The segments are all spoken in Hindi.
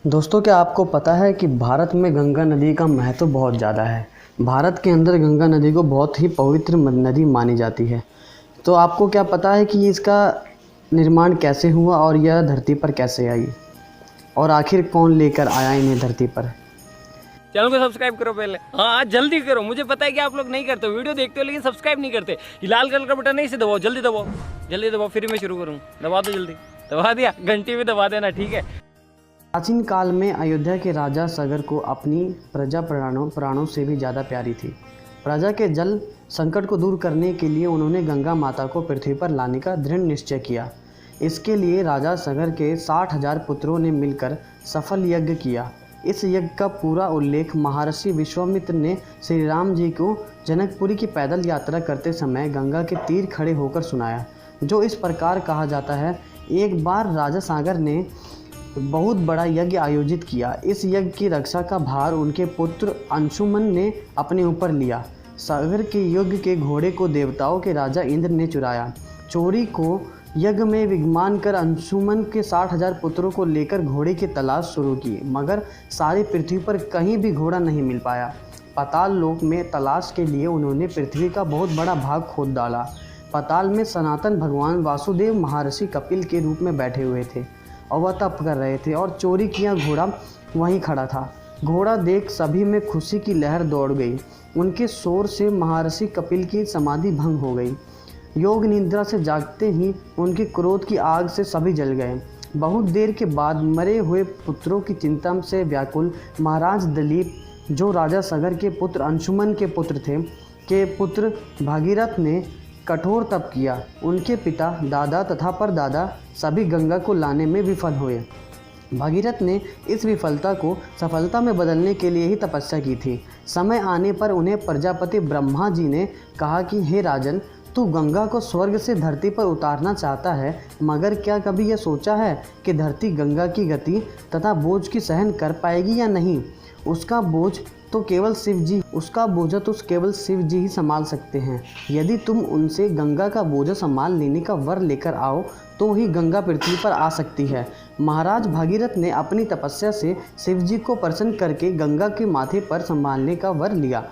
दोस्तों, क्या आपको पता है कि भारत में गंगा नदी का महत्व बहुत ज़्यादा है। भारत के अंदर गंगा नदी को बहुत ही पवित्र नदी मानी जाती है। तो आपको क्या पता है कि इसका निर्माण कैसे हुआ और यह धरती पर कैसे आई और आखिर कौन लेकर आया इन्हें धरती पर। चैनल को सब्सक्राइब करो पहले। हाँ जल्दी करो, मुझे पता है कि आप लोग नहीं करते, वीडियो देखते हो लेकिन सब्सक्राइब नहीं करते। ये लाल कलर का बटन नहीं से दबाओ, जल्दी दबाओ, जल्दी दबाओ, फिर मैं शुरू करूँ। दबा दो जल्दी, दबा दिया, घंटी भी दबा देना, ठीक है। प्राचीन काल में अयोध्या के राजा सगर को अपनी प्रजा प्राणों से भी ज़्यादा प्यारी थी। प्रजा के जल संकट को दूर करने के लिए उन्होंने गंगा माता को पृथ्वी पर लाने का दृढ़ निश्चय किया। इसके लिए राजा सगर के 60,000 पुत्रों ने मिलकर सफल यज्ञ किया। इस यज्ञ का पूरा उल्लेख महर्षि विश्वामित्र ने श्री राम जी को जनकपुरी की पैदल यात्रा करते समय गंगा के तीर खड़े होकर सुनाया, जो इस प्रकार कहा जाता है। एक बार राजा सागर ने बहुत बड़ा यज्ञ आयोजित किया। इस यज्ञ की रक्षा का भार उनके पुत्र अंशुमन ने अपने ऊपर लिया। सागर के यज्ञ के घोड़े को देवताओं के राजा इंद्र ने चुराया। चोरी को यज्ञ में विद्यमान कर अंशुमन के 60,000 पुत्रों को लेकर घोड़े की तलाश शुरू की, मगर सारी पृथ्वी पर कहीं भी घोड़ा नहीं मिल पाया। पाताल लोक में तलाश के लिए उन्होंने पृथ्वी का बहुत बड़ा भाग खोद डाला। पाताल में सनातन भगवान वासुदेव महर्षि कपिल के रूप में बैठे हुए थे और वह तप कर रहे थे और चोरी किया घोड़ा वहीं खड़ा था। घोड़ा देख सभी में खुशी की लहर दौड़ गई। उनके शोर से महर्षि कपिल की समाधि भंग हो गई। योग निद्रा से जागते ही उनके क्रोध की आग से सभी जल गए। बहुत देर के बाद मरे हुए पुत्रों की चिंता से व्याकुल महाराज दिलीप, जो राजा सगर के पुत्र अंशुमन के पुत्र थे, के पुत्र भागीरथ ने कठोर तप किया। उनके पिता, दादा तथा परदादा सभी गंगा को लाने में विफल हुए। भागीरथ ने इस विफलता को सफलता में बदलने के लिए ही तपस्या की थी। समय आने पर उन्हें प्रजापति ब्रह्मा जी ने कहा कि हे राजन, तू गंगा को स्वर्ग से धरती पर उतारना चाहता है, मगर क्या कभी यह सोचा है कि धरती गंगा की गति तथा बोझ की सहन कर पाएगी या नहीं। उसका बोझ तो केवल शिव जी ही संभाल सकते हैं। यदि तुम उनसे गंगा का बोझ संभाल लेने का वर लेकर आओ तो ही गंगा पृथ्वी पर आ सकती है। महाराज भागीरथ ने अपनी तपस्या से शिव जी को प्रसन्न करके गंगा के माथे पर संभालने का वर लिया।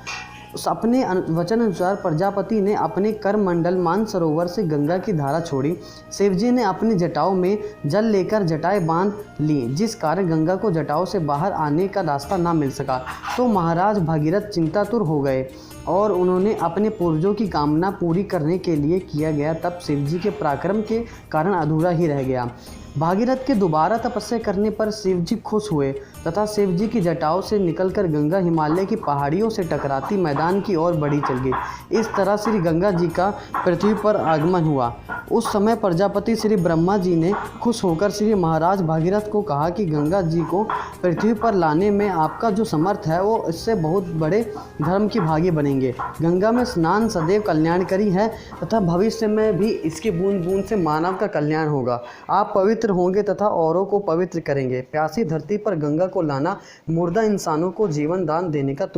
उस अपने वचन अनुसार प्रजापति ने अपने करमंडल मानसरोवर से गंगा की धारा छोड़ी। शिवजी ने अपनी जटाओं में जल लेकर जटाएं बांध ली, जिस कारण गंगा को जटाओं से बाहर आने का रास्ता ना मिल सका। तो महाराज भागीरथ चिंतातुर हो गए और उन्होंने अपने पूर्वजों की कामना पूरी करने के लिए किया गया तप शिवजी के पराक्रम के कारण अधूरा ही रह गया। भागीरथ के दोबारा तपस्या करने पर शिवजी खुश हुए तथा शिवजी की जटाओं से निकलकर गंगा हिमालय की पहाड़ियों से टकराती मैदान की ओर बढ़ी चल गई। इस तरह श्री गंगा जी का पृथ्वी पर आगमन हुआ। उस समय प्रजापति श्री ब्रह्मा जी ने खुश होकर श्री महाराज भागीरथ को कहा कि गंगा जी को पृथ्वी पर लाने में आपका जो समर्थ है वो इससे बहुत बड़े धर्म की भागी बनेंगे। गंगा में स्नान सदैव कल्याणकारी है तथा भविष्य में भी इसकी बूंद बूंद से मानव का कल्याण होगा। आप पवित्र होंगे तथा औरों को पवित्र करेंगे। प्यासी धरती पर गंगा को लाना मुर्दा इंसानों को जीवन दान देने का